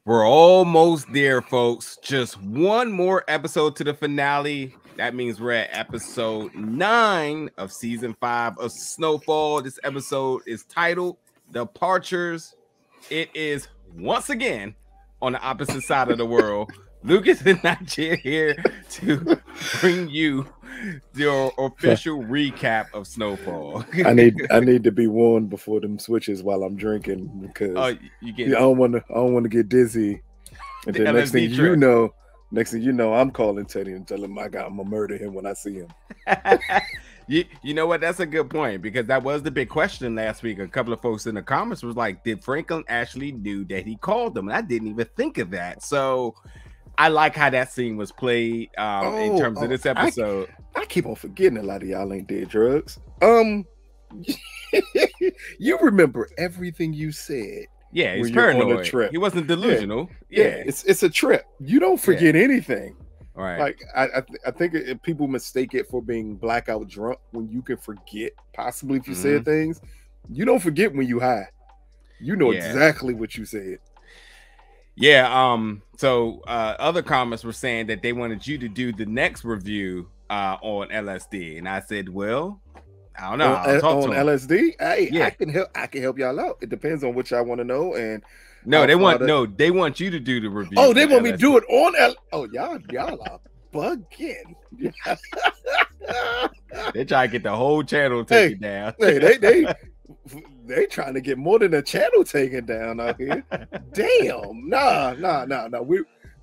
We're almost there, folks. Just one more episode to the finale. That means we're at episode 9 of season 5 of Snowfall. This episode is titled Departures. It is once again on the opposite side of the world. Lucas and Najee here to bring you your official recap of Snowfall. I need to be warned before them switches while I'm drinking because I don't want to get dizzy. And then next thing you know, I'm calling Teddy and telling him I'm gonna murder him when I see him. You know what? That's a good point because that was the big question last week. A couple of folks in the comments was like, did Franklin actually knew that he called them? And I didn't even think of that. So I like how that scene was played in terms of this episode. I keep on forgetting a lot of y'all ain't did drugs. You remember everything you said. Yeah, he's paranoid. On a trip. He wasn't delusional. Yeah. It's a trip. You don't forget anything. All right. Like I think people mistake it for being blackout drunk when you can forget. Possibly if you said things, you don't forget when you high. You know exactly what you said. Yeah. So other comments were saying that they wanted you to do the next review on LSD, and I said, well, I don't know. On LSD, I can help y'all out. It depends on what y'all want to know. And they want you to do the review. Oh, they want me to do it on y'all are bugging. They try to get the whole channel taken down. Hey, they trying to get more than a channel taken down out here. Damn, nah.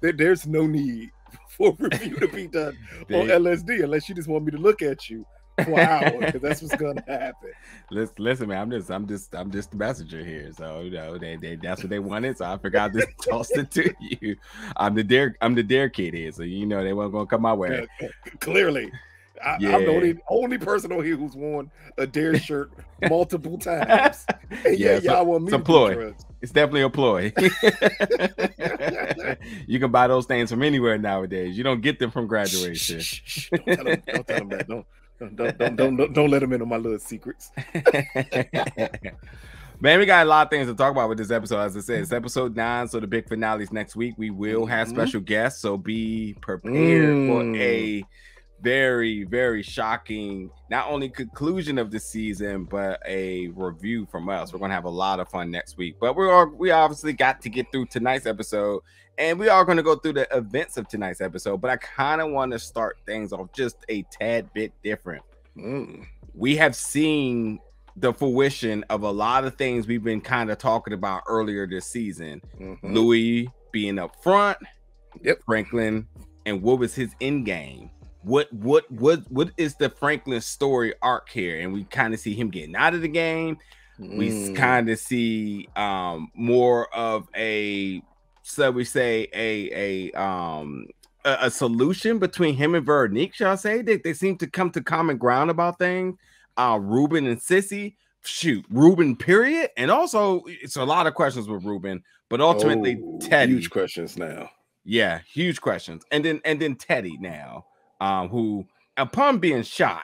There's no need for a review to be done on LSD unless you just want me to look at you for an hour, because that's what's gonna happen. Listen, man, I'm just the messenger here. So you know, that's what they wanted. So I forgot to toss it to you. I'm the dare kid here, so you know they weren't gonna come my way. Clearly. I'm the only person on here who's worn a dare shirt multiple times. And y'all want me to do drugs. It's definitely a ploy. You can buy those things from anywhere nowadays. You don't get them from graduation. Don't tell them that. Don't let them into my little secrets. Man, we got a lot of things to talk about with this episode. As I said, it's episode 9, so the big finale is next week. We will have special guests, so be prepared for a very, very shocking, not only conclusion of the season, but a review from us. We're going to have a lot of fun next week, but we obviously got to get through tonight's episode, and we are going to go through the events of tonight's episode, but I kind of want to start things off just a tad bit different. We have seen the fruition of a lot of things we've been kind of talking about earlier this season. Louie being up front, Franklin, and what was his end game? What is the Franklin story arc here? And we kind of see him getting out of the game. We kind of see more of a, so we say a solution between him and Veronique, shall I say? They seem to come to common ground about things. Ruben and Sissy, Ruben, period. And also, it's a lot of questions with Ruben, but ultimately Teddy. Huge questions now. Yeah, huge questions. And then Teddy now. Who, upon being shot,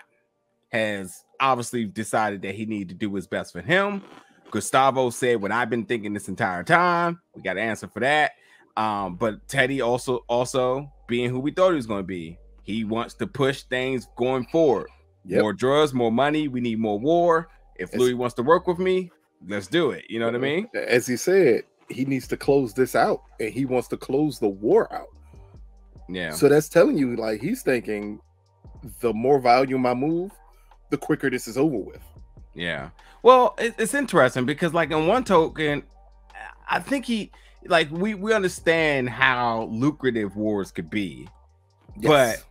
has obviously decided that he needed to do what's best for him. Gustavo said, what I've been thinking this entire time. We got an answer for that. But Teddy also being who we thought he was going to be. He wants to push things going forward. More drugs, more money. We need more war. If Louie wants to work with me, let's do it. You know what I mean? As he said, he needs to close this out, and he wants to close the war out. Yeah. So that's telling you, like, he's thinking the more volume I move, the quicker this is over with. Yeah. Well, it's interesting because, like, in one token, I think we understand how lucrative wars could be. But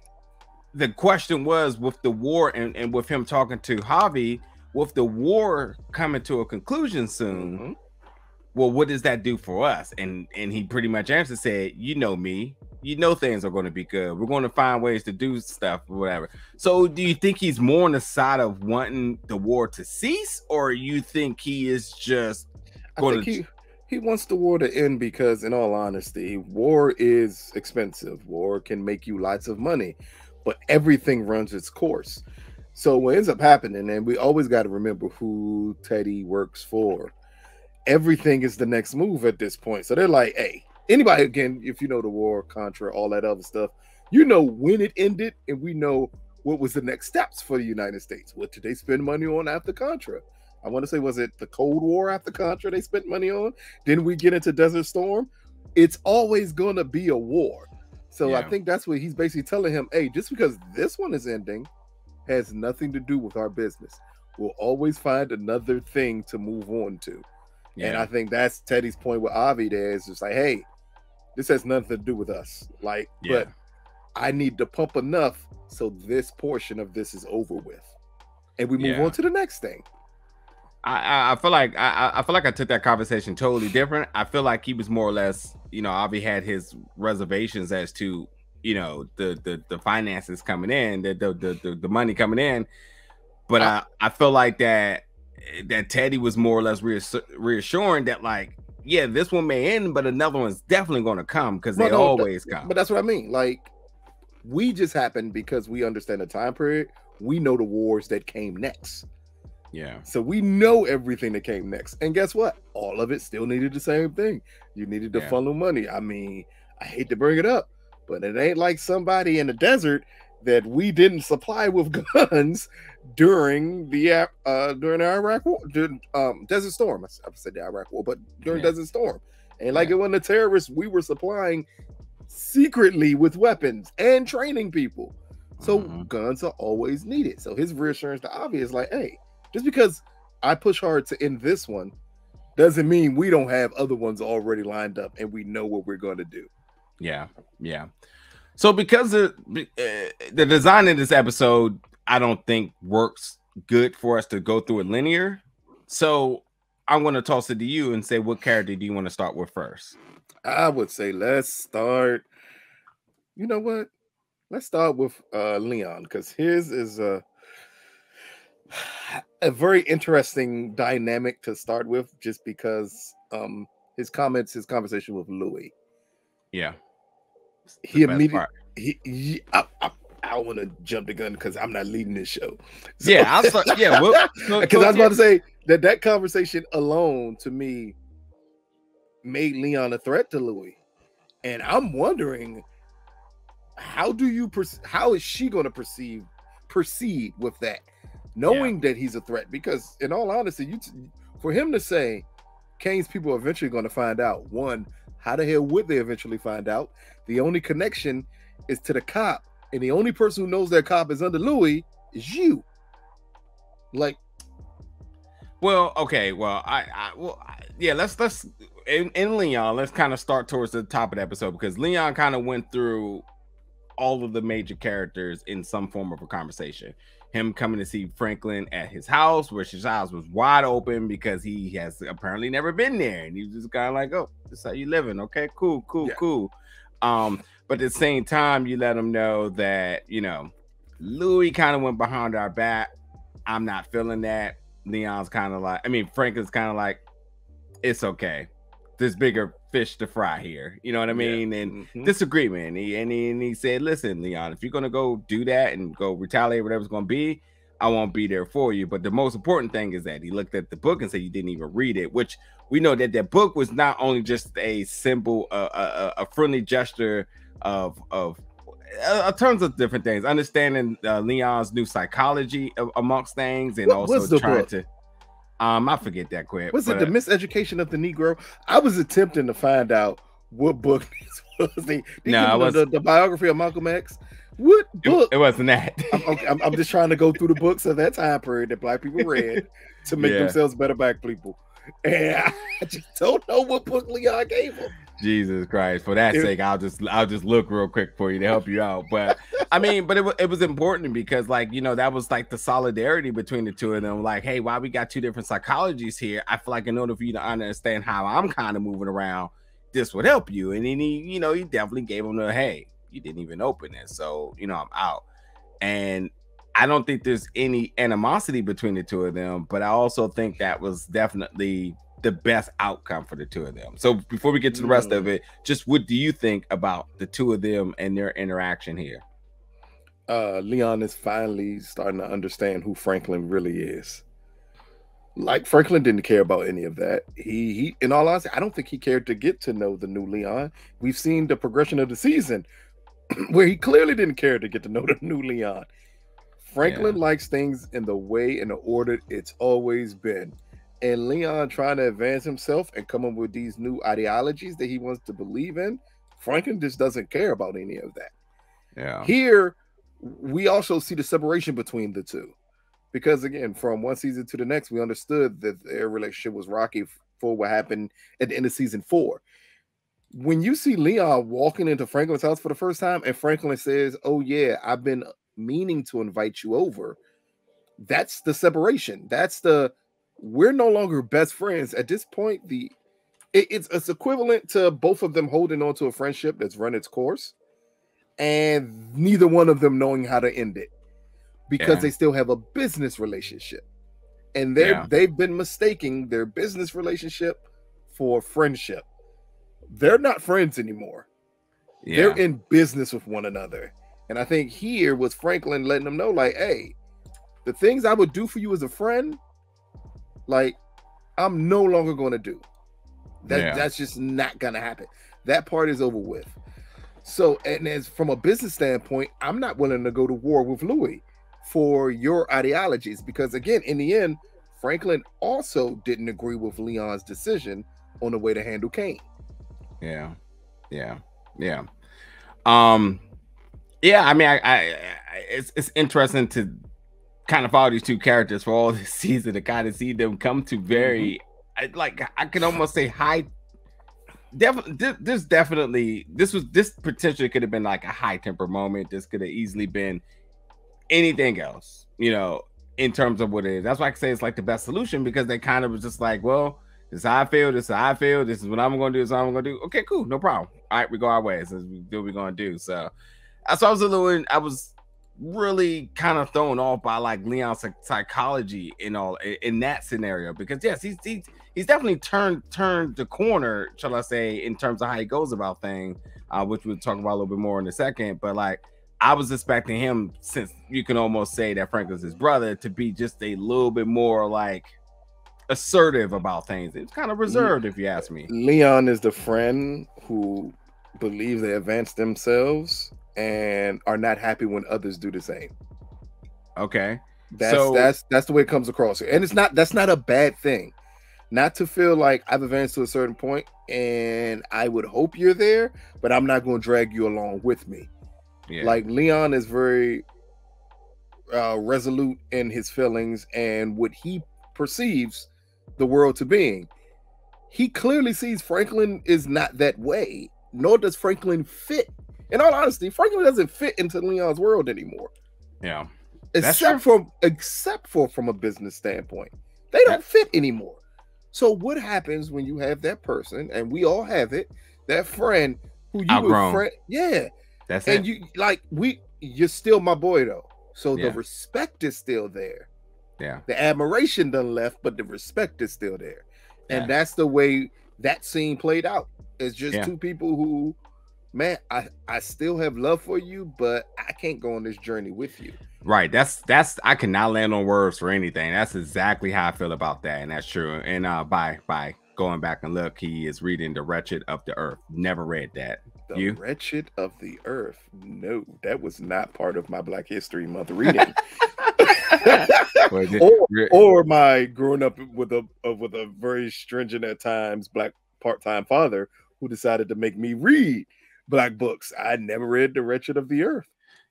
the question was with the war and with him talking to Javi, with the war coming to a conclusion soon, well, what does that do for us? And he pretty much answered, said, you know me. You know things are going to be good. We're going to find ways to do stuff or whatever. So do you think he's more on the side of wanting the war to cease, or you think he is just going to... He wants the war to end because, in all honesty, war is expensive. War can make you lots of money, but everything runs its course. So what ends up happening, and we always got to remember who Teddy works for, everything is the next move at this point. So they're like, hey, anybody, again, if you know the war, Contra, all that other stuff, you know when it ended, and we know what was the next steps for the United States. What did they spend money on after Contra? I want to say, was it the Cold War after Contra they spent money on? Then we get into Desert Storm. It's always going to be a war. So I think that's what he's basically telling him. Hey, just because this one is ending has nothing to do with our business. We'll always find another thing to move on to. Yeah. And I think that's Teddy's point with Avi there. Is just like, hey, this has nothing to do with us. Like, but I need to pump enough so this portion of this is over with. And we move on to the next thing. I feel like I took that conversation totally different. I feel like he was more or less, Avi had his reservations as to, the finances coming in, the money coming in. But I feel like that Teddy was more or less reassuring that, like, yeah, this one may end, but another one's definitely going to come because they always come. But that's what I mean. Like, we just happen, because we understand the time period, we know the wars that came next. Yeah. So we know everything that came next. And guess what? All of it still needed the same thing. You needed to funnel money. I mean, I hate to bring it up, but it ain't like somebody in the desert that we didn't supply with guns during the Iraq War, Desert Storm. I said the Iraq War, but during Desert Storm. And like it wasn't the terrorists, we were supplying secretly with weapons and training people. So guns are always needed. So his reassurance to Avi is like, hey, just because I push hard to end this one doesn't mean we don't have other ones already lined up and we know what we're going to do. Yeah. So because the design of this episode, I don't think works good for us to go through it linear. So I'm going to toss it to you and say, what character do you want to start with first? I would say let's start. You know what? Let's start with Leon, because his is a very interesting dynamic to start with, just because his conversation with Louie. Yeah. He immediately I want to jump the gun because I'm not leading this show. So, because I was about to say that conversation alone to me made Leon a threat to Louie, and I'm wondering how is she going to proceed with that, knowing that he's a threat? Because in all honesty, for him to say Kane's people are eventually going to find out, one, how the hell would they eventually find out? The only connection is to the cop, and the only person who knows that cop is under Louie is you. Like, well, okay, well, let's in Leon, let's kind of start towards the top of the episode, because Leon kind of went through all of the major characters in some form of a conversation. Him coming to see Franklin at his house, where his house was wide open because he has apparently never been there, and he's just kind of like, oh, this is how you living. Okay, cool. But at the same time, you let him know that, Louie kind of went behind our back. I'm not feeling that. Leon's kind of like, Franklin's kind of like, it's okay. There's bigger fish to fry here. You know what I mean? And disagreement. He said, listen, Leon, if you're going to go do that and go retaliate, whatever's going to be, I won't be there for you. But the most important thing is that he looked at the book and said you didn't even read it, which we know that book was not only just a symbol, a friendly gesture of tons of different things, understanding Leon's new psychology amongst things, and also trying to I forget that quick. Was it The Miseducation of the Negro? I was attempting to find out what book this was. The biography of Malcolm X. What book? It wasn't that. I'm just trying to go through the books of that time period that Black people read to make themselves better Black people. And I just don't know what book Leon gave him. Jesus Christ! For that sake, I'll just look real quick for you to help you out. But it was important because, like, that was like the solidarity between the two of them. Like, hey, while we got two different psychologies here, I feel like in order for you to understand how I'm kind of moving around, this would help you. And then he definitely gave him the, hey, you didn't even open it, so I'm out. And I don't think there's any animosity between the two of them, but I also think that was definitely the best outcome for the two of them. So before we get to the rest of it, just what do you think about the two of them and their interaction here? Leon is finally starting to understand who Franklin really is. Like Franklin didn't care about any of that. He in all honesty, I don't think he cared to get to know the new Leon. We've seen the progression of the season where he clearly didn't care to get to know the new Leon. Franklin likes things in the way and the order it's always been. And Leon trying to advance himself and come up with these new ideologies that he wants to believe in, Franklin just doesn't care about any of that. Yeah. Here, we also see the separation between the two. Because again, from one season to the next, we understood that their relationship was rocky for what happened at the end of season 4. When you see Leon walking into Franklin's house for the first time and Franklin says, "Oh yeah, I've been meaning to invite you over," that's the separation. We're no longer best friends at this point. It's equivalent to both of them holding on to a friendship that's run its course and neither one of them knowing how to end it because they still have a business relationship, and they've been mistaking their business relationship for friendship. They're not friends anymore. They're in business with one another. And I think here was Franklin letting them know, like, hey, the things I would do for you as a friend, like, I'm no longer going to do. That's just not going to happen. That part is over with. So, and as from a business standpoint, I'm not willing to go to war with Louie for your ideologies because, again, in the end, Franklin also didn't agree with Leon's decision on the way to handle Kane. Yeah. I mean, it's interesting to kind of follow these two characters for all this season to kind of see them come to very, I can almost say high. This potentially could have been like a high temper moment. This could have easily been anything else, in terms of what it is. That's why I can say it's like the best solution because they kind of was just like, well, this is how I feel. This is how I feel. This is what I'm going to do. This is what I'm going to do. Okay, cool. No problem. All right, we go our ways. This is what we're going to do. So I was really kind of thrown off by like Leon's psychology in that scenario because yes, he's definitely turned the corner, shall I say, in terms of how he goes about things, which we'll talk about a little bit more in a second. But like I was expecting him, since you can almost say that Franklin's his brother, to be just a little bit more like assertive about things. It's kind of reserved, if you ask me. Leon is the friend who believes they advance themselves and are not happy when others do the same. Okay, that's the way it comes across, and that's not a bad thing. Not to feel like I've advanced to a certain point, and I would hope you're there, but I'm not going to drag you along with me. Yeah. Like Leon is very resolute in his feelings and what he perceives the world to being. He clearly sees Franklin is not that way, nor does Franklin fit. In all honesty, Franklin doesn't fit into Leon's world anymore. Yeah, except for from a business standpoint, they don't fit anymore. So what happens when you have that person, and we all have it, that friend who you would that's and it. You're still my boy though. So the respect is still there. Yeah. The admiration done left, but the respect is still there. And that's the way that scene played out. It's just two people who, man, I still have love for you, but I can't go on this journey with you. Right. That's I cannot land on words for anything. That's exactly how I feel about that. And that's true. And by going back and look, he is reading The Wretched of the Earth. Never read that. The Wretched of the Earth. No, that was not part of my Black History Month reading. or my growing up with a very stringent at times Black part-time father who decided to make me read Black books. I never read The Wretched of the Earth.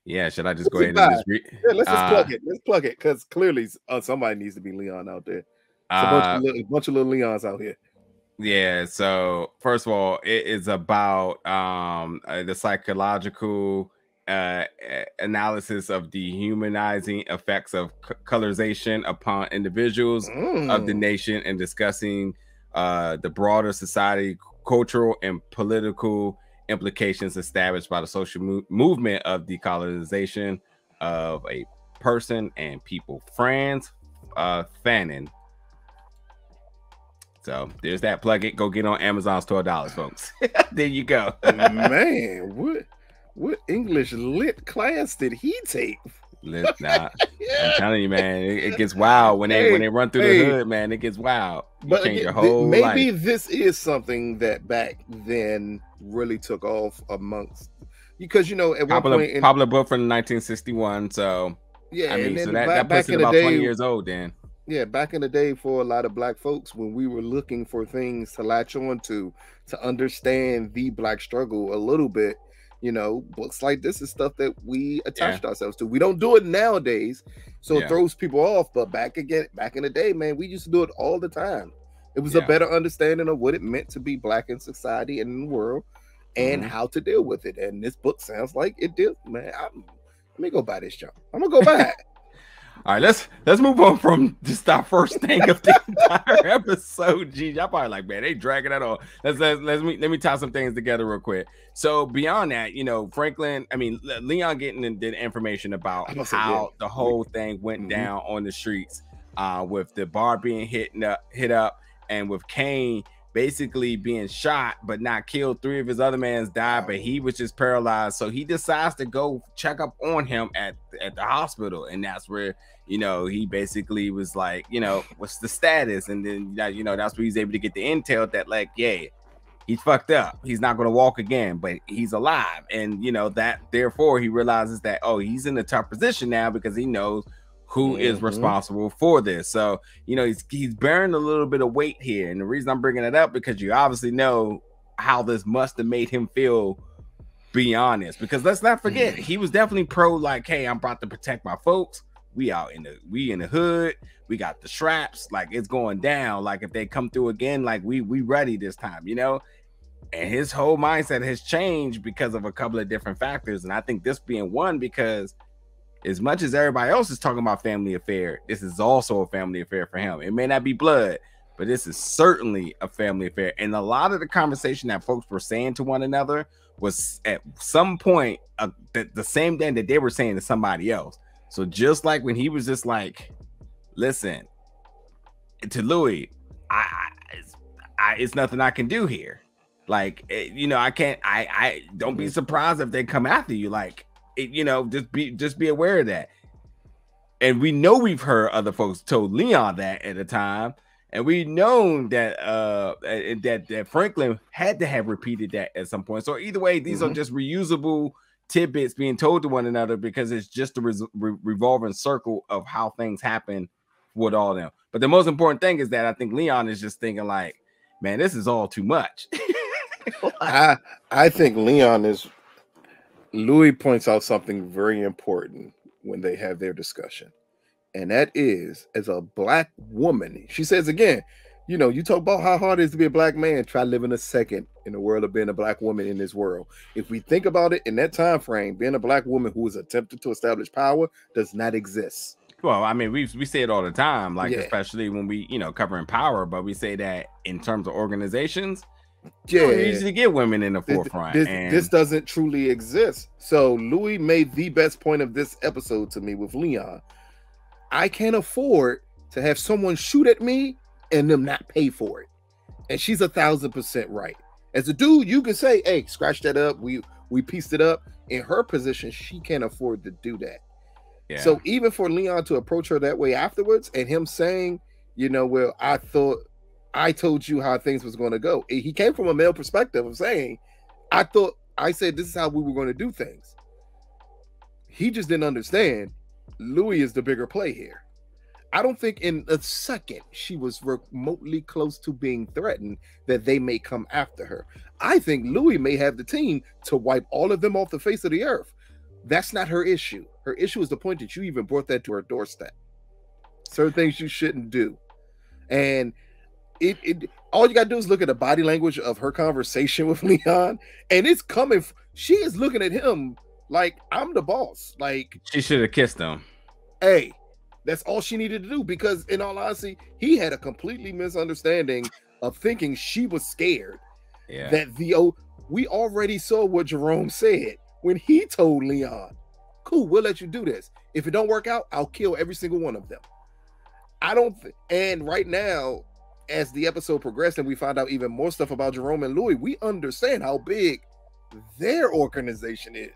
Yeah, should I just go ahead and just read? Yeah, let's just plug it. Let's plug it because clearly somebody needs to be Leon out there. A bunch of little Leons out here. Yeah, so first of all, it is about the psychological analysis of dehumanizing effects of colorization upon individuals of the nation and discussing the broader society, cultural, and political implications established by the social movement of decolonization of a person and people. Franz Fanon. So there's that. Plug it. Go get on Amazon's $12, folks. There you go. Man, what English lit class did he take? Listen, I'm telling you, man, it gets wild when they run through the hood, man. It gets wild. You but change again, your whole maybe life. this is something that back then really took off amongst, because at one point popular book from 1961. So yeah, I mean, and then so that puts it about 20 years old then. Yeah, back in the day, for a lot of black folks, when we were looking for things to latch on to understand the black struggle a little bit, books like this is stuff that we attached ourselves to. We don't do it nowadays, so it throws people off. But back in the day, man, we used to do it all the time. It was a better understanding of what it meant to be black in society and in the world, and how to deal with it. And this book sounds like it did, man. Let me go buy this junk. I'm gonna go buy it. All right, let's move on from just our first thing of the entire episode. Geez, y'all probably like, man, they dragging that on. Let me tie some things together real quick. So beyond that, Leon getting the information about how the whole thing went down on the streets, with the bar being hit up, and with Kane basically being shot but not killed. 3 of his other mans died, but he was just paralyzed. So he decides to go check up on him at the hospital, and that's where he basically was like, what's the status? And then that's where he's able to get the intel that, like, yeah, he's fucked up, he's not going to walk again, but he's alive. And that therefore he realizes that, oh, he's in a tough position now because he knows who is responsible for this. So he's bearing a little bit of weight here. And the reason I'm bringing it up, because you obviously know how this must have made him feel beyond this, because let's not forget, he was definitely pro, like, hey, I'm about to protect my folks. We in the hood, we got the straps, like, it's going down. Like, if they come through again, like, we ready this time, and his whole mindset has changed because of a couple of different factors. And I think this being one, because as much as everybody else is talking about family affair, this is also a family affair for him. It may not be blood, but this is certainly a family affair. And a lot of the conversation that folks were saying to one another was at some point the same thing that they were saying to somebody else. So just like when he was just like, listen, to Louie, it's nothing I can do here. Like, I can't, I don't be surprised if they come after you. Like, just be aware of that. And we know we've heard other folks told Leon that at the time, and we known that that Franklin had to have repeated that at some point. So either way, these are just reusable tidbits being told to one another, because it's just a revolving circle of how things happen with all of them. But the most important thing is that I think Leon is just thinking, like, man, this is all too much. I think Louie points out something very important when they have their discussion, and that is, as a black woman, she says again, you talk about how hard it is to be a black man. Try living a second in the world of being a black woman in this world. If we think about it in that time frame, being a black woman who is attempting to establish power does not exist. Well, I mean, we say it all the time, like, especially when we covering power, but we say that in terms of organizations, you don't usually get women in the forefront. This doesn't truly exist. So Louie made the best point of this episode to me with Leon. I can't afford to have someone shoot at me and them not pay for it. And she's 1,000% right. As a dude, you can say, hey, scratch that up. We pieced it up. In her position, she can't afford to do that. Yeah. So even for Leon to approach her that way afterwards, and him saying, well, I told you how things was going to go. He came from a male perspective of saying, I said this is how we were going to do things. He just didn't understand Louie is the bigger play here. I don't think in a second she was remotely close to being threatened that they may come after her. I think Louie may have the team to wipe all of them off the face of the earth. That's not her issue. Her issue is the point that you even brought that to her doorstep. Certain things you shouldn't do. And all you gotta do is look at the body language of her conversation with Leon, and it's coming. She is looking at him like, I'm the boss. Like, she should have kissed him. Hey, that's all she needed to do, because in all honesty, he had a completely misunderstanding of thinking she was scared. Yeah. That we already saw what Jerome said when he told Leon, cool, we'll let you do this. If it don't work out, I'll kill every single one of them. And right now, as the episode progressed and we find out even more stuff about Jerome and Louie, we understand how big their organization is.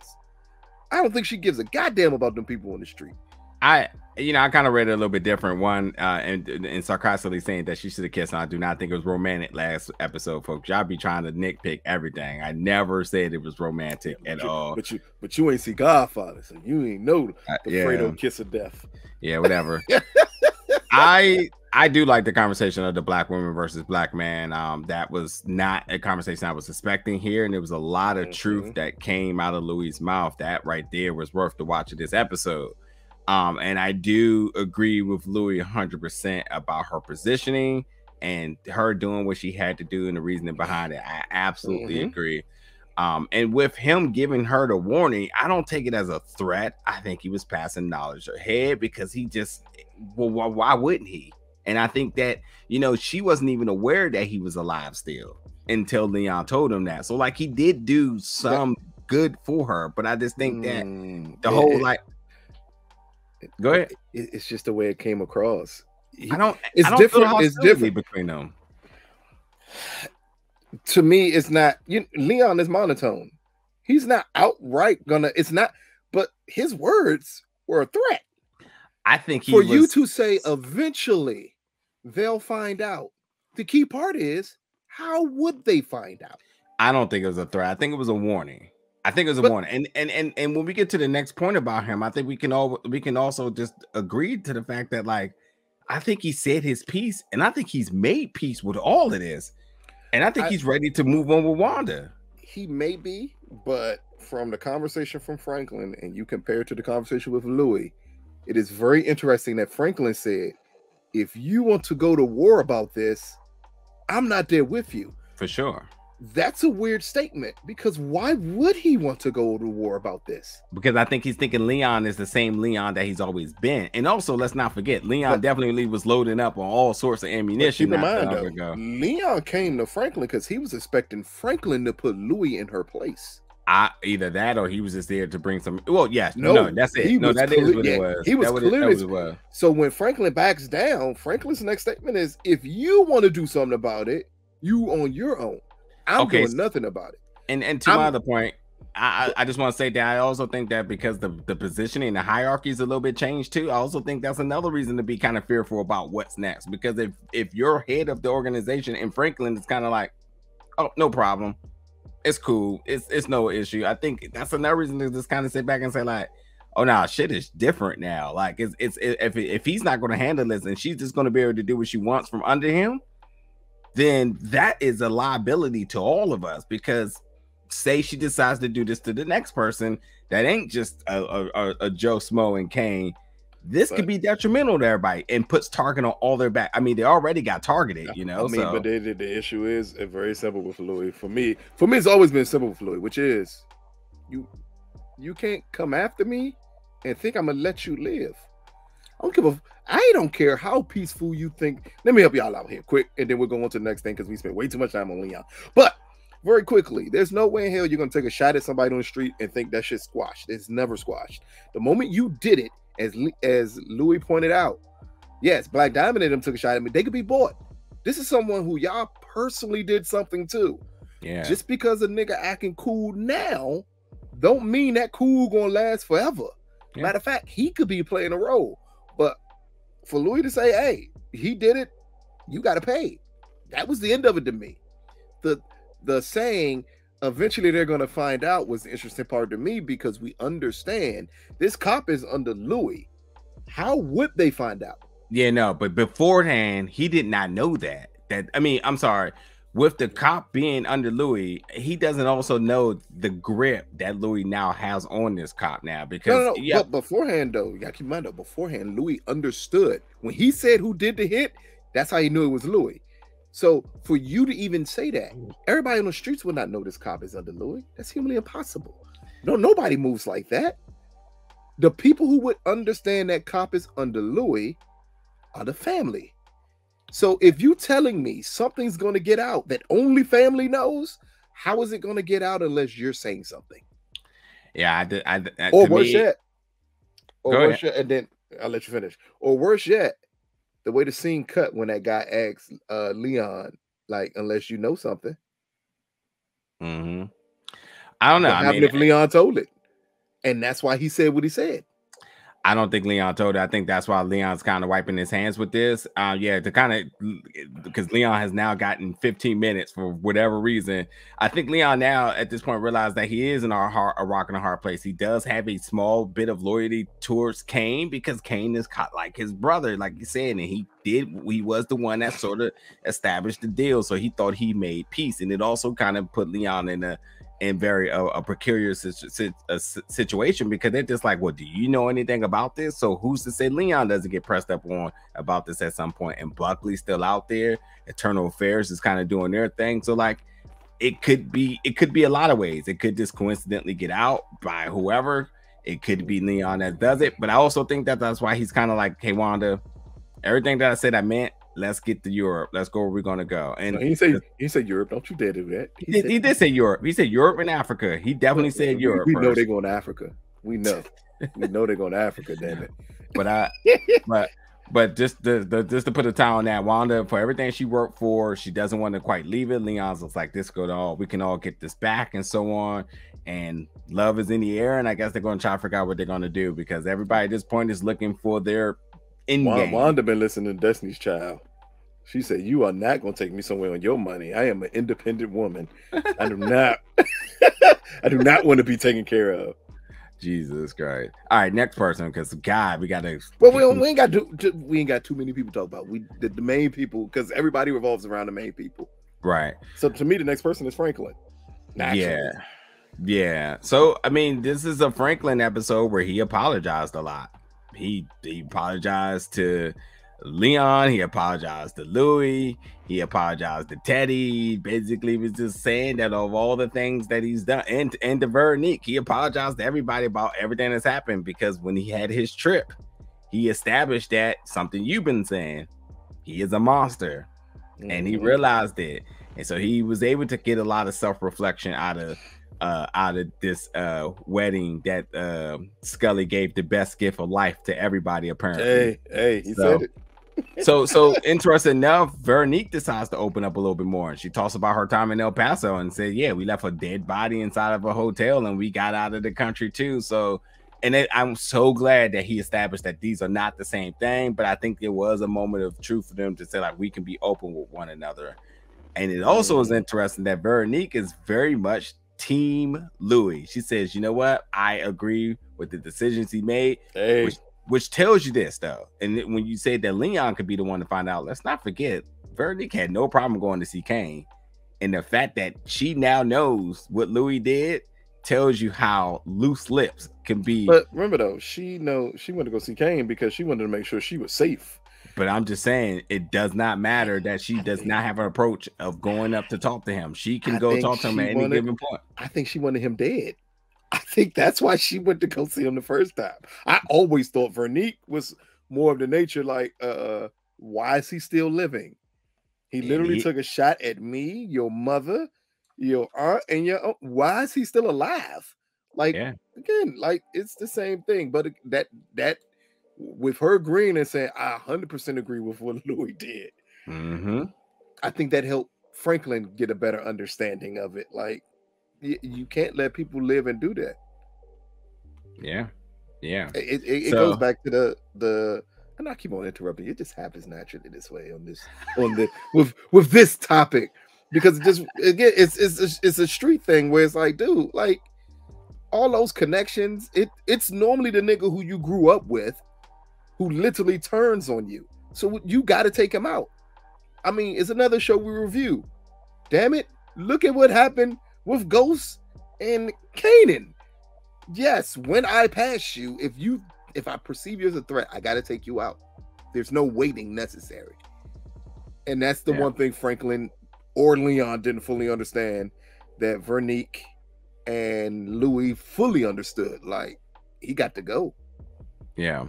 I don't think she gives a goddamn about them people on the street. I kind of read it a little bit different. One, and sarcastically saying that she should have kissed. And I do not think it was romantic last episode, folks. Y'all be trying to nitpick everything. I never said it was romantic at all. But you ain't see Godfather, so you ain't know the Fredo kiss of death. Yeah, whatever. I do like the conversation of the black woman versus black man. That was not a conversation I was expecting here, and there was a lot of truth that came out of Louie's mouth. That right there was worth the watch of this episode. And I do agree with Louie 100% about her positioning and her doing what she had to do and the reasoning behind it. I absolutely agree. And with him giving her the warning, I don't take it as a threat. I think he was passing knowledge ahead because he just, well, why wouldn't he? And I think that, she wasn't even aware that he was alive still until Leon told him that. So like he did do some good for her, but I just think that the whole go ahead. It's just the way it came across. I don't different. It's different between them. To me, it's not. Leon is monotone. He's not outright gonna. It's not. But his words were a threat. I think you to say eventually they'll find out. The key part is, how would they find out? I don't think it was a threat. I think it was a warning. warning. And when we get to the next point about him, I think we can also just agree to the fact that I think he said his piece, and I think he's made peace with all of this, and I think he's ready to move on with Wanda. He may be, but from the conversation from Franklin, and you compare it to the conversation with Louie, it is very interesting that Franklin said, "If you want to go to war about this, I'm not there with you." For sure. That's a weird statement, because why would he want to go to war about this? Because I think he's thinking Leon is the same Leon that he's always been. And also, let's not forget, Leon definitely was loading up on all sorts of ammunition. Keep in mind, though, Leon came to Franklin because he was expecting Franklin to put Louie in her place. Either that or he was just there to bring some. Well, yes, no, that's it. No, that is what it was. He was clearly. So when Franklin backs down, Franklin's next statement is, "If you want to do something about it, you on your own. I'm doing nothing about it." And to my other point, I just want to say that I also think that because the positioning, the hierarchy is a little bit changed too. I also think that's another reason to be kind of fearful about what's next. Because if you're head of the organization and Franklin is kind of like, "Oh, no problem. It's cool. It's no issue." I think that's another reason to just kind of sit back and say "Oh, nah, shit is different now." Like if he's not going to handle this and she's just going to be able to do what she wants from under him, then that is a liability to all of us. Because say she decides to do this to the next person that ain't just a Joe Smo and Kane, this could be detrimental to everybody and puts target on all their back. I mean, they already got targeted, but the issue is very simple with Louie. For me, it's always been simple with Louie, which is you can't come after me and think I'm gonna let you live. I don't care how peaceful you think. Let me help y'all out here quick, and then we'll go on to the next thing because we spent way too much time on Leon. But very quickly, there's no way in hell you're gonna take a shot at somebody on the street and think that shit's squashed. It's never squashed. The moment you did it, as Louie pointed out, yes, Black Diamond and them took a shot at me. They could be bought. This is someone who y'all personally did something to. Yeah. Just because a nigga acting cool now, don't mean that cool gonna last forever. Yeah. Matter of fact, he could be playing a role. But for Louie to say, "Hey, he did it, you gotta pay," that was the end of it to me. The saying, "Eventually they're gonna find out," was the interesting part to me, because we understand this cop is under Louie. How would they find out? Yeah, no, but beforehand, he did not know that. I'm sorry. With the cop being under Louie, he doesn't also know the grip that Louie now has on this cop now. Because but beforehand, though, you gotta keep in mind, beforehand, Louie understood when he said who did the hit. That's how he knew it was Louie. So for you to even say that, everybody on the streets would not know this cop is under Louie. That's humanly impossible. No, nobody moves like that. The people who would understand that cop is under Louie are the family. So if you telling me something's going to get out that only family knows, how is it going to get out unless you're saying something? Yeah, or worse yet, and then I'll let you finish. Or worse yet, the way the scene cut when that guy asked Leon, unless you know something. Mm-hmm. I don't know. What happened if Leon told it? And that's why he said what he said. I don't think Leon told her. I think that's why Leon's kind of wiping his hands with this. Yeah, to kind of, because Leon has now gotten 15 minutes for whatever reason. I think Leon now at this point realized that he is in a rock and a hard place. He does have a small bit of loyalty towards Kane because Kane is like his brother, like you said, and he was the one that sort of established the deal. So he thought he made peace, and it also kind of put Leon in a very a precarious situation, because they're just like, well, do you know anything about this? So who's to say Leon doesn't get pressed up on about this at some point? And Buckley's still out there. Eternal Affairs is kind of doing their thing. So like, it could be a lot of ways. It could just coincidentally get out by whoever. It could be Leon that does it. But I also think that that's why he's kind of like, hey, Wanda, everything that I said I meant, let's get to Europe. Let's go where we're gonna go. And he said Europe. Don't you dare do that. He did say Europe. He said Europe and Africa. He definitely said Europe. We know they're going to Africa. We know. We know they're going to Africa. Damn it. But just to put a tie on that, Wanda, for everything she worked for, she doesn't want to quite leave it. Leon's looks like this go to all. We can all get this back and so on. And love is in the air. And I guess they're going to try to figure out what they're going to do, because everybody at this point is looking for their Wanda been listening to Destiny's Child. She said, "You are not going to take me somewhere on your money. I am an independent woman. I do not. I do not want to be taken care of." Jesus Christ! All right, next person, because God, we got to. Well, we ain't got too many people to talk about. The main people, because everybody revolves around the main people. Right. So to me, the next person is Franklin. Naturally. Yeah. So I mean, this is a Franklin episode where he apologized a lot. He apologized to Leon, he apologized to Louie, he apologized to Teddy. Basically was just saying that of all the things that he's done, and to Veronique, he apologized to everybody about everything that's happened, because when he had his trip, he established that something you've been saying, he is a monster, and he realized it, and so he was able to get a lot of self-reflection out of this wedding that Scully gave the best gift of life to everybody, apparently. He said it. so interesting enough, Veronique decides to open up a little bit more, and she talks about her time in El Paso and said, yeah, we left a dead body inside of a hotel and we got out of the country too. So, and I'm so glad that he established that these are not the same thing, but I think there was a moment of truth for them to say, like, we can be open with one another. And it also is interesting that Veronique is very much Team Louie. She says, you know what, I agree with the decisions he made, which tells you this though. And when you say that Leon could be the one to find out, let's not forget Veronique had no problem going to see Kane, and the fact that she now knows what Louie did tells you how loose lips can be. But remember though, she wanted to go see Kane because she wanted to make sure she was safe. But I'm just saying, it does not matter that she does not have an approach of going up to talk to him. She can go talk to him at any given point. I think she wanted him dead. I think that's why she went to go see him the first time. I always thought Veronique was more of the nature like, why is he still living? He literally took a shot at me, your mother, your aunt, and your aunt. Why is he still alive? Like, again, like, it's the same thing. But that with her agreeing and saying, I 100% agree with what Louie did. I think that helped Franklin get a better understanding of it. Like, you can't let people live and do that. It goes back to the and I keep on interrupting. It just happens naturally this way with this topic, because it's a street thing where it's like, dude, like, all those connections, it's normally the nigga who you grew up with who literally turns on you. So you got to take him out. I mean, it's another show we review. Damn it. Look at what happened with Ghost and Kanan. Yes, when I pass you, if I perceive you as a threat, I got to take you out. There's no waiting necessary. And that's the one thing Franklin or Leon didn't fully understand, that Veronique and Louie fully understood. Like, he got to go. Yeah.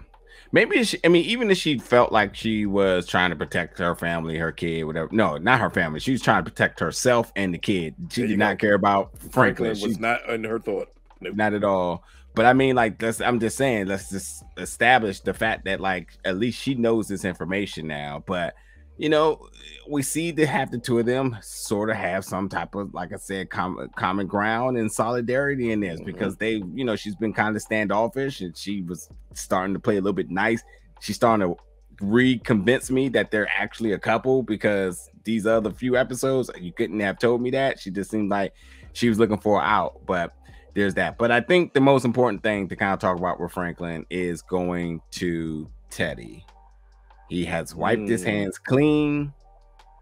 Maybe even if she felt like she was trying to protect her family, her kid, whatever. No, not her family. She was trying to protect herself and the kid. She did not care about Franklin. Was not in her thought. Nope. Not at all. But I mean, like, I'm just saying, let's just establish the fact that, like, at least she knows this information now. But you know, we see to have the two of them sort of have some type of, like I said, common ground and solidarity in this, because they, you know, she's been kind of standoffish and she was starting to play a little bit nice. She's starting to reconvince me that they're actually a couple, because these other few episodes, you couldn't have told me that. She just seemed like she was looking for an out, but there's that. But I think the most important thing to kind of talk about with Franklin is going to Teddy. He has wiped his hands clean.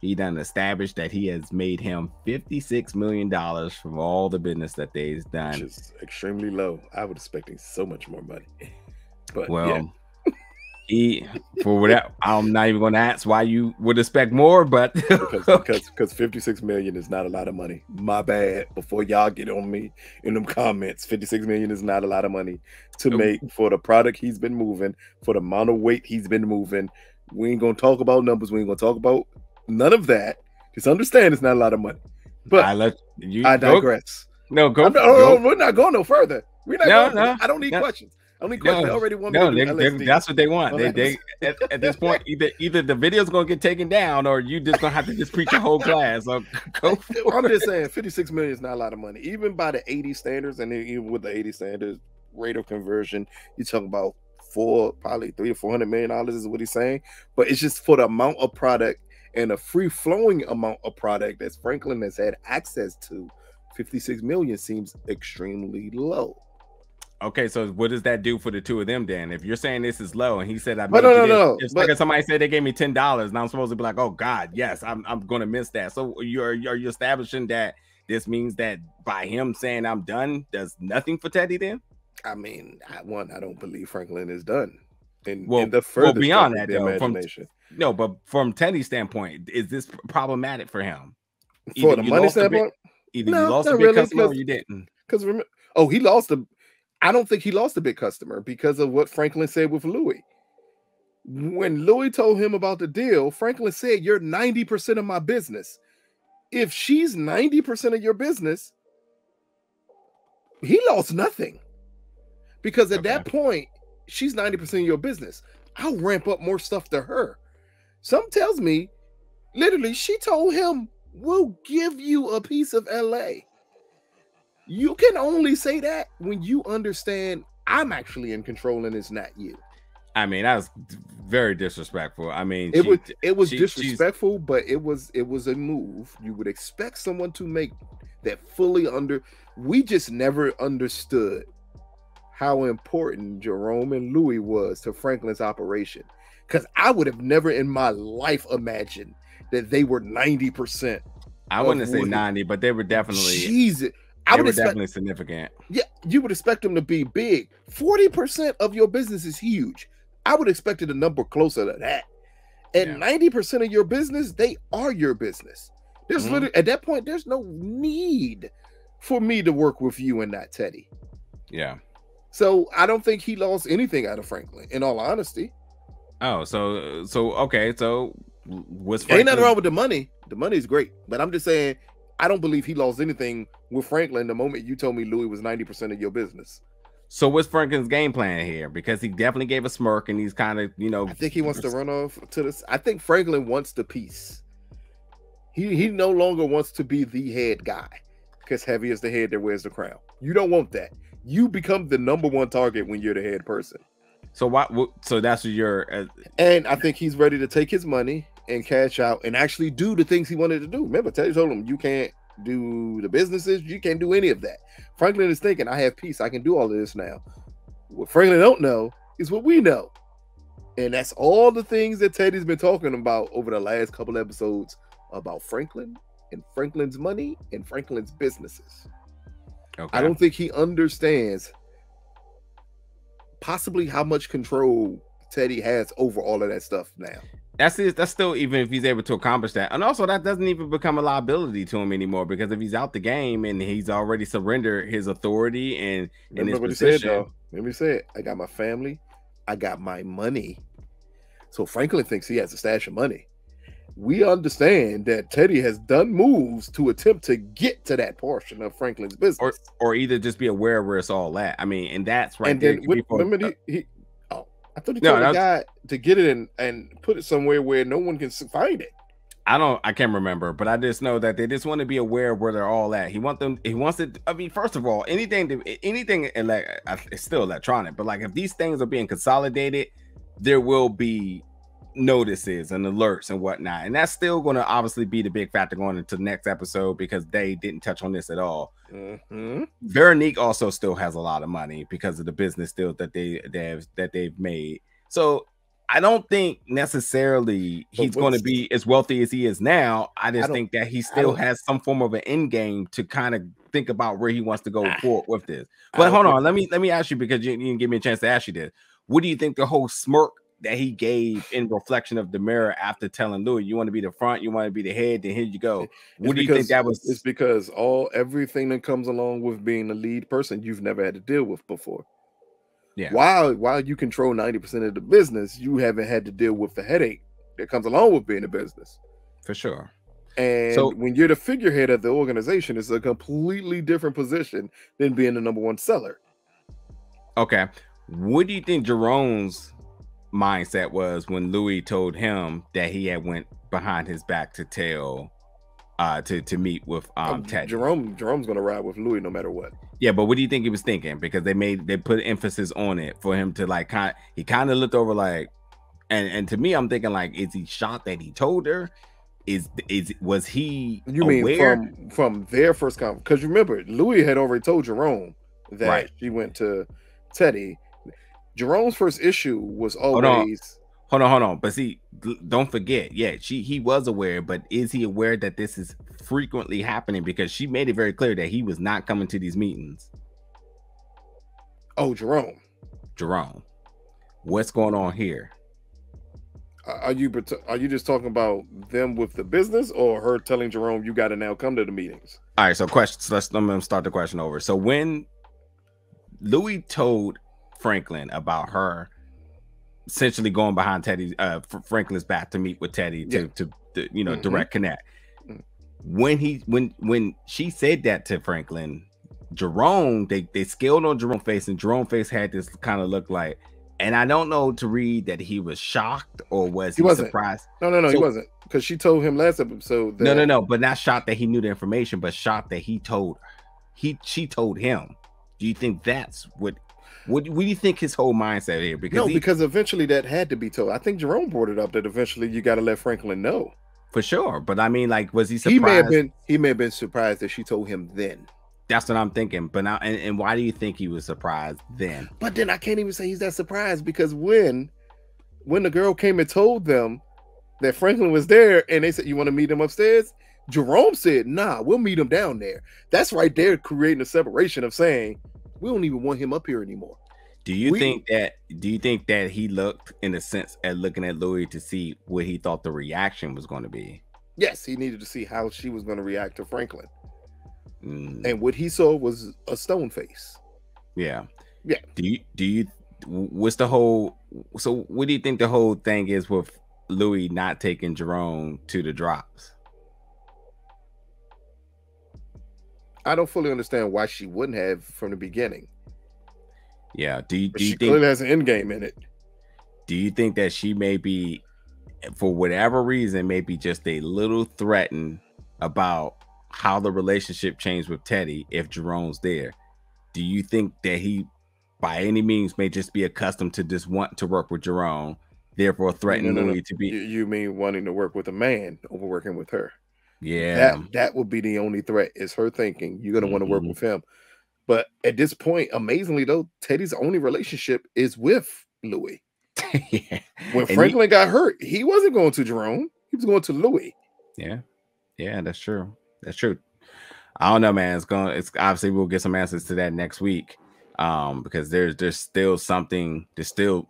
He done established that he has made him $56 million from all the business that they've done. Which is extremely low. I was expecting so much more money. But well, yeah. He, for whatever, I'm not even going to ask why you would expect more, but because 56 million is not a lot of money. My bad. Before y'all get on me in them comments, 56 million is not a lot of money to make for the product he's been moving, for the amount of weight he's been moving. We ain't gonna talk about numbers. We ain't gonna talk about none of that. Just understand it's not a lot of money. But I digress. No, go. We're not going no further. We're not. No. I don't need questions. Only question. They already want me to do that's what they want. They at this point, either the video's gonna get taken down, or you just gonna have to just preach a whole class. So I'm just saying, 56 million is not a lot of money, even by the 80 standards, and even with the 80 standards rate of conversion, you're talking about probably $300 or $400 million is what he's saying. But it's just for the amount of product and a free flowing amount of product that Franklin has had access to. 56 million seems extremely low. Okay, so what does that do for the two of them then? If you're saying this is low, and he said, no. It's like if somebody said they gave me $10, and I'm supposed to be like, oh God, yes, I'm going to miss that. So are you establishing that this means that by him saying I'm done, does nothing for Teddy then? I mean, I don't believe Franklin is done. In the further beyond that, though, but from Teddy's standpoint, is this problematic for him? For the money standpoint, either you lost a big customer or you didn't. Because I don't think he lost a big customer because of what Franklin said with Louie. When Louie told him about the deal, Franklin said, "You're 90% of my business." If she's 90% of your business, he lost nothing. Because at that point, she's 90% of your business. I'll ramp up more stuff to her. Some tells me, literally, she told him, "We'll give you a piece of LA." You can only say that when you understand I'm actually in control and it's not you. I mean, that was very disrespectful. I mean, it was disrespectful, but it was a move you would expect someone to make that fully we just never understood how important Jerome and Louie was to Franklin's operation. Because I would have never in my life imagined that they were 90%. I wouldn't say 90, but they were definitely definitely significant. Yeah, you would expect them to be big. 40% of your business is huge. I would expect it a number closer to that. And 90% of your business, they are your business. There's literally at that point, there's no need for me to work with you and not Teddy. Yeah. So I don't think he lost anything out of Franklin, in all honesty. Oh, so okay, so what's Ain't nothing wrong with the money. The money is great, but I'm just saying I don't believe he lost anything with Franklin the moment you told me Louie was 90% of your business. So what's Franklin's game plan here? Because he definitely gave a smirk and he's kind of, I think he wants to run off to this. I think Franklin wants the piece. He no longer wants to be the head guy, because heavy is the head that wears the crown. You don't want that. You become the number one target when you're the head person. So so that's what you're. And I think he's ready to take his money and cash out and actually do the things he wanted to do. Remember, Teddy told him, you can't do the businesses, you can't do any of that. Franklin is thinking, I have peace, I can do all of this now. What Franklin don't know is what we know. And that's all the things that Teddy's been talking about over the last couple episodes about Franklin and Franklin's money and Franklin's businesses. Okay. I don't think he understands possibly how much control Teddy has over all of that stuff now. That's still, even if he's able to accomplish that. And also that doesn't even become a liability to him anymore, because if he's out the game and he's already surrendered his authority and his position. Let me say it. I got my family. I got my money. So Franklin thinks he has a stash of money. We understand that Teddy has done moves to attempt to get to that portion of Franklin's business. Or either just be aware of where it's all at. I mean, and that's right. And there. Then remember I thought he told the guy to get it and put it somewhere where no one can find it. I can't remember, but I just know that they just want to be aware of where they're all at. He wants it. I mean, first of all, anything, it's still electronic, but like if these things are being consolidated, there will be notices and alerts and whatnot, and that's still going to obviously be the big factor going into the next episode because they didn't touch on this at all. Veronique also still has a lot of money because of the business deals that they've made. So I don't think necessarily he's going to be as wealthy as he is now. I just think that he still has some form of an end game to kind of think about where he wants to go forward with this. But hold on, let me ask you, because you didn't give me a chance to ask you this. What do you think the whole smirk that he gave in reflection of the mirror after telling Louie, you want to be the front, you want to be the head, then here you go? What do you think that was? It's because everything that comes along with being the lead person you've never had to deal with before. Yeah. While you control 90% of the business, you haven't had to deal with the headache that comes along with being a business. For sure. And so when you're the figurehead of the organization, it's a completely different position than being the number one seller. Okay. What do you think Jerome's mindset was when Louie told him that he had went behind his back to tell to meet with Teddy? Jerome's gonna ride with Louie no matter what. Yeah, but what do you think he was thinking? Because they put emphasis on it for him to like he kind of looked over like, and to me I'm thinking like, is he shocked that he told her? Was he aware? Mean from their first conversation? Because remember, Louie had already told Jerome that she went to Teddy. Jerome's first issue was always hold on. But see, don't forget, he was aware, but is he aware that this is frequently happening? Because she made it very clear that he was not coming to these meetings. Oh, Jerome, what's going on here? Are you just talking about them with the business, or her telling Jerome you got to now come to the meetings? All right, so questions. Let me start the question over. So when Louie told Franklin about her essentially going behind Teddy, Franklin's back to meet with Teddy to direct connect. When she said that to Franklin, Jerome, they scaled on Jerome's face, and Jerome's face had this kind of look like, and I don't know to read that he was shocked or was he surprised. No, so, he wasn't, because she told him last episode that no, but not shocked that he knew the information, but shocked that he told her. She told him. Do you think that's what do you think his whole mindset here? Because eventually that had to be told. I think Jerome brought it up that eventually you got to let Franklin know. For sure. But I mean, like, was he surprised? He may have been surprised that she told him then. That's what I'm thinking. But now, and why do you think he was surprised then? But then I can't even say he's that surprised, because when the girl came and told them that Franklin was there and they said, you want to meet him upstairs? Jerome said, nah, we'll meet him down there. That's right there creating a separation of saying, we don't even want him up here anymore. Do you think that he looked, in a sense, at looking at Louie to see what he thought the reaction was going to be? Yes, he needed to see how she was going to react to Franklin. And what he saw was a stone face. Yeah. What's the whole, so what do you think the whole thing is with Louie not taking Jerome to the drops? I don't fully understand why she wouldn't have from the beginning. Yeah. Do you she think clearly has an end game in it? Do you think that she may be, for whatever reason, maybe just a little threatened about how the relationship changed with Teddy if Jerome's there? Do you think that he, by any means, may just be accustomed to just want to work with Jerome, therefore threatening Louie to be? You mean wanting to work with a man over working with her? Yeah. That would be the only threat, is her thinking you're going to want to work with him. But at this point, amazingly though, Teddy's only relationship is with Louie. Yeah. When Franklin got hurt, he wasn't going to Jerome. He was going to Louie. Yeah. Yeah, that's true. That's true. I don't know, man. It's obviously we'll get some answers to that next week. Because there's still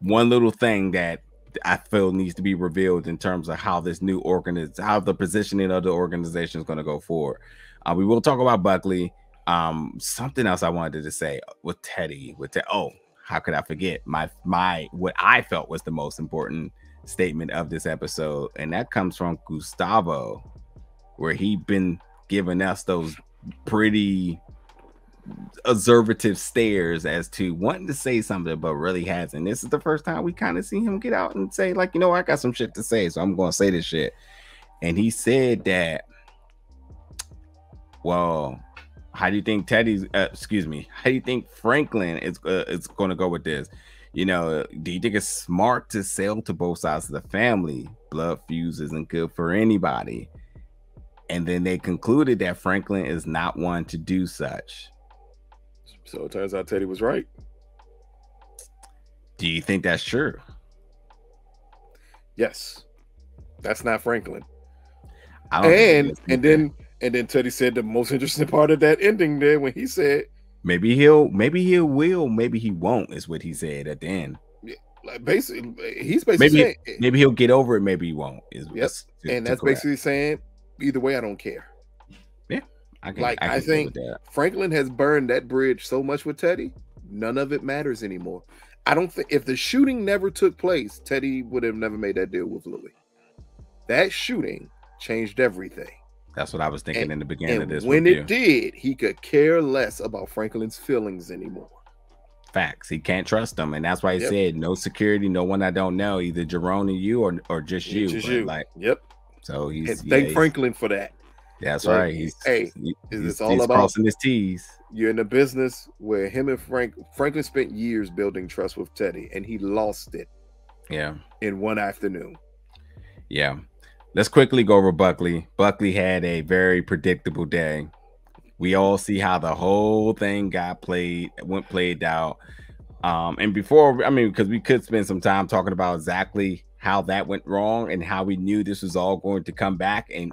one little thing that I feel needs to be revealed in terms of how this new how the positioning of the organization is going to go forward. We will talk about Buckley. Something else I wanted to say with Teddy. Oh, how could I forget my what I felt was the most important statement of this episode, and that comes from Gustavo, where he been giving us those pretty observative stares as to wanting to say something, but really hasn't. This is the first time we kind of see him get out and say, like, you know, I got some shit to say, so I'm going to say this shit. And he said that, well, how do you think how do you think Franklin is going to go with this? You know, do you think it's smart to sell to both sides of the family? Blood feuds isn't good for anybody. And then they concluded that Franklin is not one to do such. So it turns out Teddy was right. Do you think that's true? Yes. That's not Franklin. And then Teddy said the most interesting part of that ending there when he said maybe he will, maybe he won't, is what he said at the end. Like basically, he's basically saying, maybe he'll get over it, maybe he won't. That's basically saying either way, I don't care. Yeah, I think Franklin has burned that bridge so much with Teddy, none of it matters anymore. I don't think if the shooting never took place, Teddy would have never made that deal with Louie. That shooting changed everything. That's what I was thinking in the beginning of this. When it did, he could care less about Franklin's feelings anymore. Facts. He can't trust them, and that's why he said no security, no one I don't know, either Jerome and you or just you. Just you. Like, so he's thank Franklin for that. That's right. It's all about crossing his T's. You're in a business where him and Franklin spent years building trust with Teddy, and he lost it. Yeah. In one afternoon. Yeah. Let's quickly go over Buckley. Buckley had a very predictable day. We all see how the whole thing went played out. And before, I mean, because we could spend some time talking about exactly how that went wrong and how we knew this was all going to come back and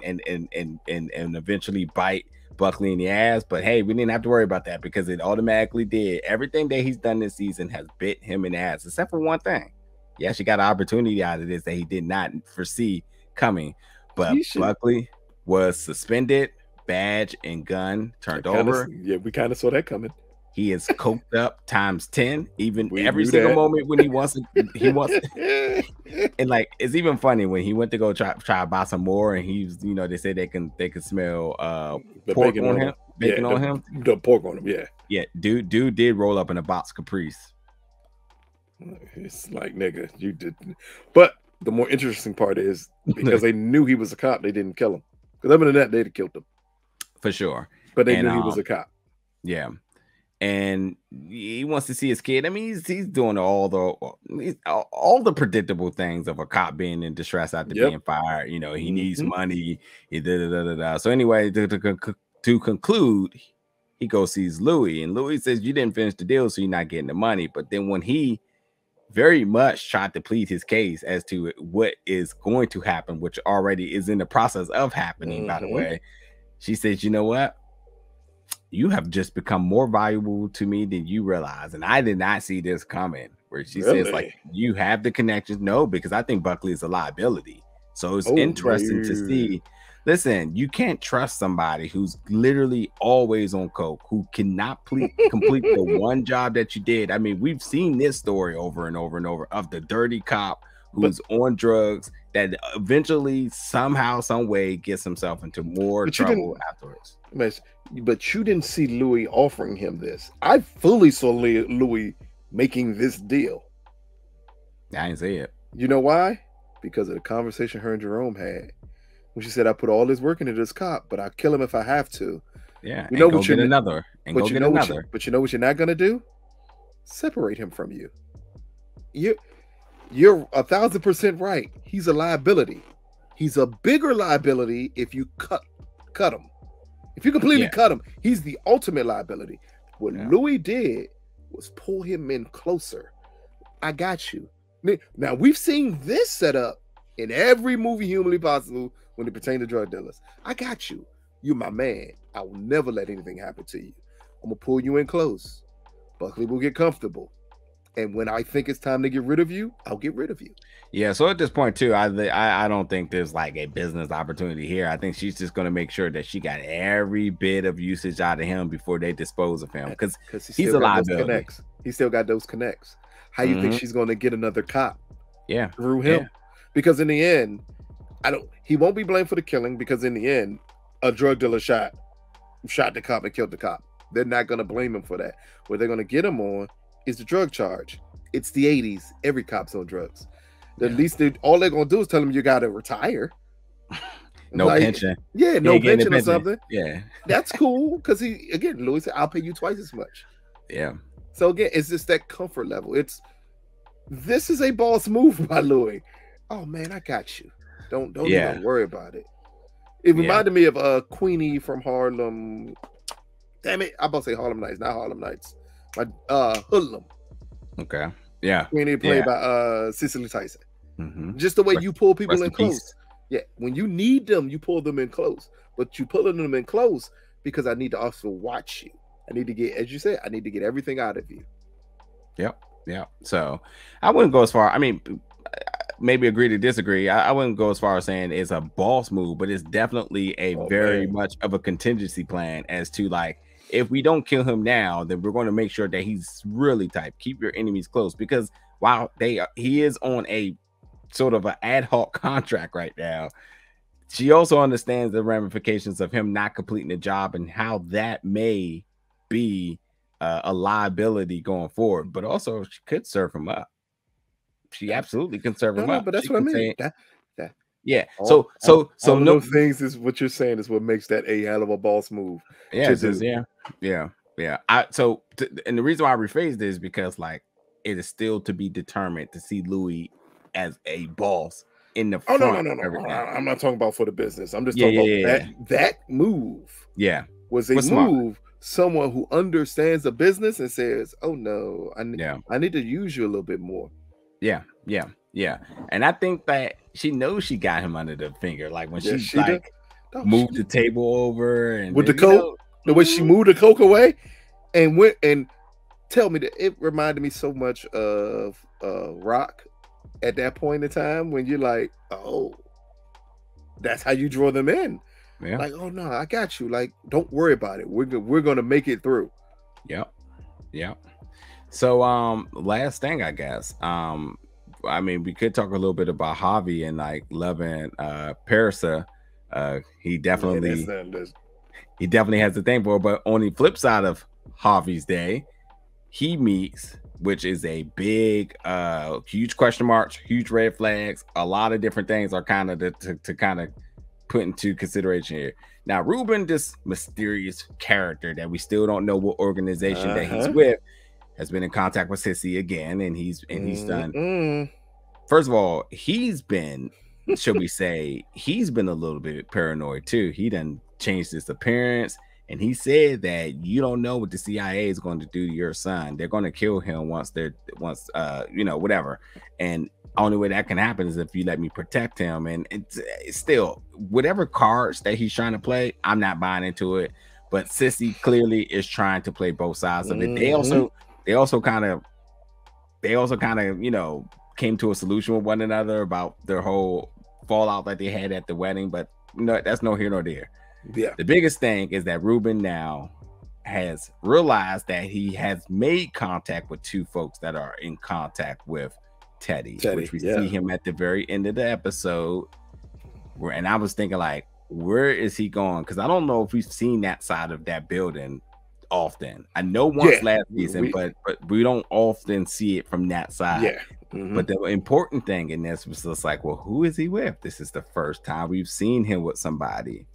eventually bite Buckley in the ass. But hey, we didn't have to worry about that because it automatically did. Everything that he's done this season has bit him in the ass, except for one thing. He actually got an opportunity out of this that he did not foresee coming. But Buckley was suspended, badge and gun turned over. We kind of saw that coming. He is coked up times 10, every single moment when he wants and like it's even funny when he went to go try to buy some more, and he's, you know, they said they can smell pork on him, bacon on him, the pork on him. Yeah, dude did roll up in a box Caprice. It's like, nigga, you did. But the more interesting part is because they knew he was a cop, they didn't kill him. Because other than that, they'd have killed him for sure. But they knew he was a cop. Yeah. And he wants to see his kid. I mean, he's doing all the predictable things of a cop being in distress after being fired. You know, he needs money. So anyway, to conclude, he goes sees Louie, and Louie says, "You didn't finish the deal, so you're not getting the money." But then when he very much tried to plead his case as to what is going to happen, which already is in the process of happening, by the way, she says, "You know what? You have just become more valuable to me than you realize." And I did not see this coming, where she says, like, you have the connections. No, because I think Buckley is a liability. So it's interesting to see. Listen, you can't trust somebody who's literally always on coke, who cannot complete the one job that you did. I mean, we've seen this story over and over and over of the dirty cop who's on drugs that eventually somehow, some way gets himself into more trouble afterwards. But you didn't see Louie offering him this. I fully saw Louie making this deal. I didn't see it. You know why? Because of the conversation her and Jerome had. When she said, "I put all this work into this cop, but I'll kill him if I have to." Yeah, you know what you're another, and go get another. But you know what you're not gonna do? Separate him from you. You're 1,000% right. He's a liability. He's a bigger liability if you cut him. If you completely cut him, he's the ultimate liability. What Louie did was pull him in closer. I got you. Now we've seen this set up in every movie humanly possible when it pertains to drug dealers. I got you. You're my man. I will never let anything happen to you. I'm gonna pull you in close. Buckley will get comfortable. And when I think it's time to get rid of you, I'll get rid of you. Yeah, so at this point too, I don't think there's like a business opportunity here. I think she's just going to make sure that she got every bit of usage out of him before they dispose of him, because he's a liability. He still got those connects. How you think she's going to get another cop? Yeah, through him, because in the end, he won't be blamed for the killing, because in the end, a drug dealer shot the cop and killed the cop. They're not going to blame him for that. What they're going to get him on is the drug charge. It's the 80s. Every cop's on drugs. At least all they're going to do is tell him you got to retire. No pension. Yeah, no pension or something. Yeah. That's cool because Louis said, I'll pay you twice as much. Yeah. So again, it's just that comfort level. This is a boss move by Louis. Oh man, I got you. Don't even worry about it. It reminded me of Queenie from Harlem. Damn it, I'm about to say Harlem Nights, not Harlem Nights. My Hoodlum. Okay. Yeah. Queenie played by Cicely Tyson. Mm-hmm. Just the way you pull people in close. Yeah, when you need them, you pull them in close. But you pulling them in close because I need to also watch you. I need to get, as you said, I need to get everything out of you. Yep. Yeah. So I wouldn't go as far. I mean, maybe agree to disagree. I wouldn't go as far as saying it's a boss move, but it's definitely a very much of a contingency plan as to like, if we don't kill him now, then we're going to make sure that he's really tight. Keep your enemies close, because while he is on a sort of an ad hoc contract right now, she also understands the ramifications of him not completing the job and how that may be a liability going forward. But also, she could serve him up. She absolutely can serve him up. But that's what I mean. Yeah. So those things is what you're saying is what makes that a hell of a boss move. Yeah. Yeah. And the reason why I rephrased this is because like it is still to be determined to see Louis as a boss in the front. No. I'm not talking about for the business. I'm just talking about that move. Yeah. Was a move. Someone who understands the business and says, "Oh no, I need to use you a little bit more." Yeah. And I think that she knows she got him under the finger, like when she moved the table over and with the coke, the way she moved the coke away and went and tell me that it reminded me so much of Rock at that point in time when you're like, oh, that's how you draw them in. Yeah. Like, oh no, I got you. Like, don't worry about it. We're gonna make it through. Yep. So last thing, I guess. I mean, we could talk a little bit about Javi and like loving Parisa. He definitely has the thing for her, but on the flip side of Javi's day, he meets, which is a big huge question marks, huge red flags, a lot of different things are kind of to kind of put into consideration here. Now, Ruben, this mysterious character that we still don't know what organization that he's with, has been in contact with Sissy again, and he's done. First of all, he's been, should we say, he's been a little bit paranoid too. He done changed his appearance, and he said that you don't know what the CIA is going to do to your son. They're going to kill him once whatever. And only way that can happen is if you let me protect him. And it's still whatever cards that he's trying to play, I'm not buying into it. But Sissy clearly is trying to play both sides of it. They also kind of came to a solution with one another about their whole fallout that they had at the wedding, but no, that's no here nor there. Yeah. The biggest thing is that Ruben now has realized that he has made contact with two folks that are in contact with Teddy, which we see him at the very end of the episode. And I was thinking, like, where is he going? Because I don't know if we've seen that side of that building often. I know once last season, but we don't often see it from that side. Yeah. Mm-hmm. But the important thing in this was just like, well, who is he with? This is the first time we've seen him with somebody,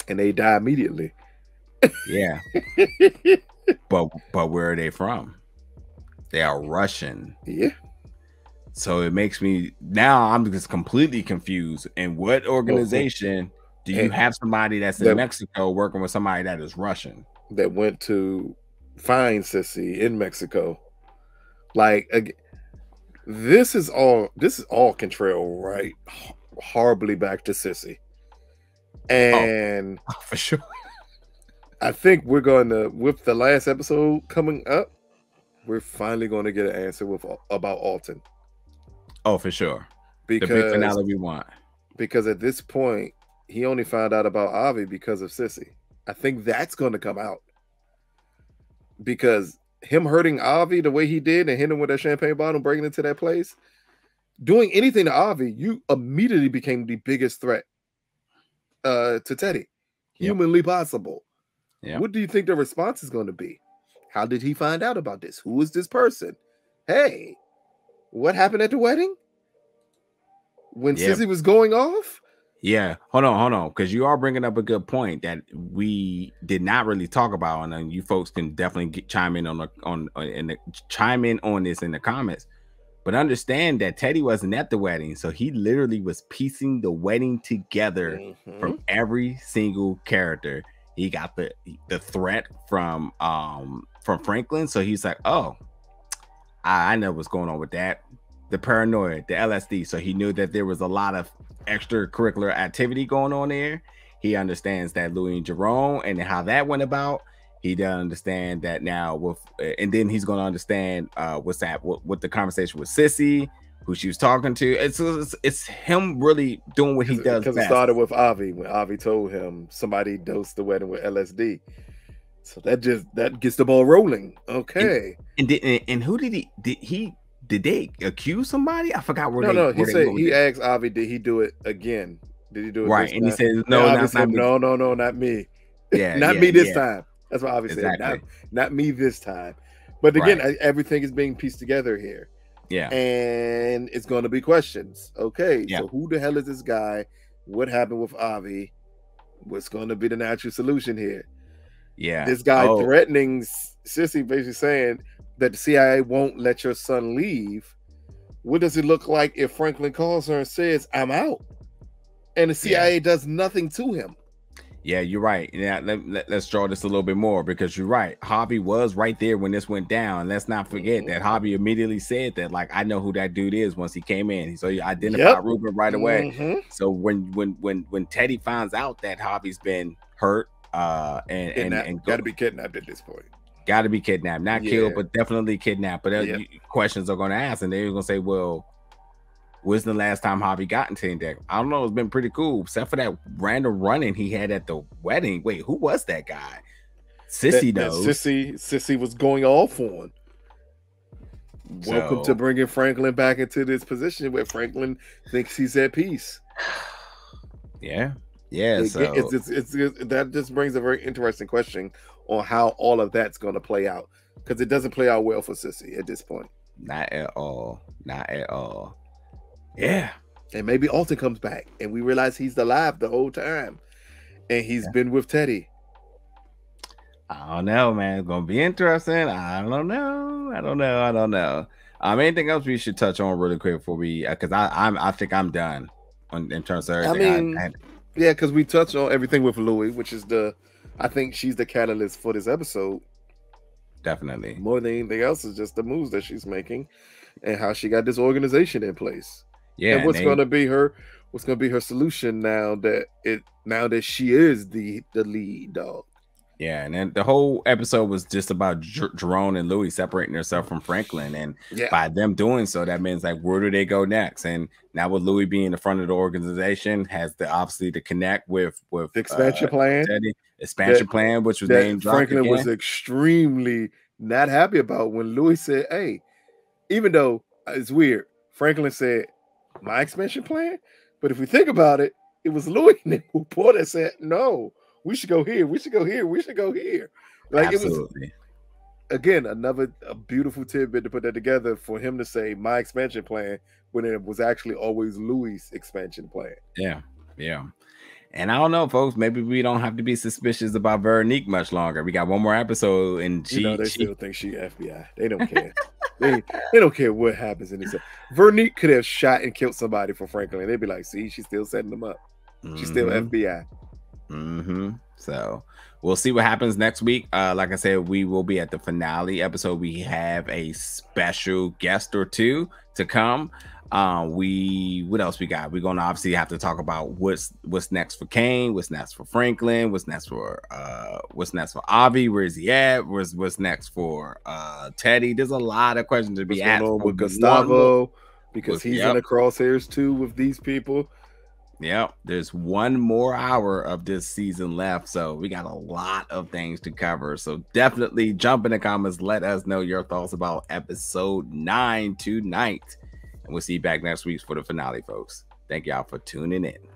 and they die immediately. Yeah. but where are they from? They are Russian. Yeah. So it makes me now I'm just completely confused. In what organization do you have somebody that's in Mexico working with somebody that is Russian? That went to find Sissy in Mexico. Like, this is all Contrail right horribly back to Sissy. And for sure. I think we're going to, with the last episode coming up, we're finally going to get an answer about Alton. Oh, for sure. Because the big finale we want. Because at this point, he only found out about Avi because of Sissy. I think that's going to come out. Because him hurting Avi the way he did and hitting him with that champagne bottle, breaking into that place, doing anything to Avi, you immediately became the biggest threat to Teddy. Humanly possible. Yeah. What do you think the response is going to be? How did he find out about this? Who is this person? Hey, what happened at the wedding? When Sissy was going off? Yeah, hold on, because you are bringing up a good point that we did not really talk about, and then you folks can definitely chime in chime in on this in the comments. But understand that Teddy wasn't at the wedding, so he literally was piecing the wedding together from every single character. He got the threat from Franklin, so he's like, oh, I know what's going on with that. The paranoia, the LSD. So he knew that there was a lot of extracurricular activity going on there. He understands that Louie and Jerome and how that went about. He doesn't understand that now with, and then he's going to understand what's that, what the conversation with Sissy, who she was talking to. It's him really doing what he does because it started with Avi when Avi told him somebody dosed the wedding with LSD. So that gets the ball rolling. Okay. And who did they accuse somebody? I forgot where No, he asked Avi, did he do it again? Did he do it right? And he said, no, not me. Yeah, not me this time. That's what Avi said. Not me this time. But again, everything is being pieced together here. Yeah. And it's going to be questions. Okay, so who the hell is this guy? What happened with Avi? What's going to be the natural solution here? Yeah. This guy threatening Sissy, basically saying that the CIA won't let your son leave. What does it look like if Franklin calls her and says, I'm out? And the CIA does nothing to him. Yeah, you're right. Yeah, let's draw this a little bit more because you're right. Hobby was right there when this went down. Let's not forget that Hobby immediately said that, like, I know who that dude is once he came in. So you identified Ruben right away. So when Teddy finds out that Hobby's been hurt, and got to be kidnapped at this point. Got to be kidnapped, not killed, but definitely kidnapped. But questions are going to ask, and they're going to say, "Well, when's the last time Hobby got into deck?" I don't know. It's been pretty cool, except for that random running he had at the wedding. Wait, who was that guy? Sissy knows. Sissy was going off on. Welcome to bringing Franklin back into this position where Franklin thinks he's at peace. Yeah. So that just brings a very interesting question on how all of that's going to play out, because it doesn't play out well for Sissy at this point. Not at all. Yeah. And maybe Alton comes back and we realize he's alive the whole time and he's been with Teddy. I don't know, man. It's gonna be interesting. I don't know. Anything else we should touch on really quick before we, because I think I'm done in terms of everything. Because we touched on everything with Louie, which is I think she's the catalyst for this episode. Definitely. More than anything else is just the moves that she's making and how she got this organization in place. Yeah. And what's going to be her solution now that she is the lead dog. Yeah, and then the whole episode was just about Jerome and Louie separating themselves from Franklin, and by them doing so, that means like where do they go next? And now with Louie being the front of the organization, has obviously to connect with the expansion plan, plan, which was named Franklin was extremely not happy about when Louie said, "Hey," even though it's weird, Franklin said, "My expansion plan," but if we think about it, it was Louie who pulled and said, "No. We should go here. We should go here. We should go here." Like Absolutely. It was, again, a beautiful tidbit to put that together for him to say my expansion plan when it was actually always Louie's expansion plan. Yeah. And I don't know, folks. Maybe we don't have to be suspicious about Veronique much longer. We got one more episode, and they still think she FBI. They don't care. they don't care what happens in this. Veronique could have shot and killed somebody for Franklin. They'd be like, "See, she's still setting them up. She's still FBI." So we'll see what happens next week. Like I said, we will be at the finale episode. We have a special guest or two to come. What else we got? We're gonna obviously have to talk about what's next for Kane, what's next for Franklin, what's next for Avi, where is he at? What's next for Teddy? There's a lot of questions to be asked with Gustavo, because he's in the crosshairs too with these people. Yep, there's one more hour of this season left, so we got a lot of things to cover. So definitely jump in the comments, let us know your thoughts about episode 9 tonight, and we'll see you back next week for the finale, folks. Thank y'all for tuning in.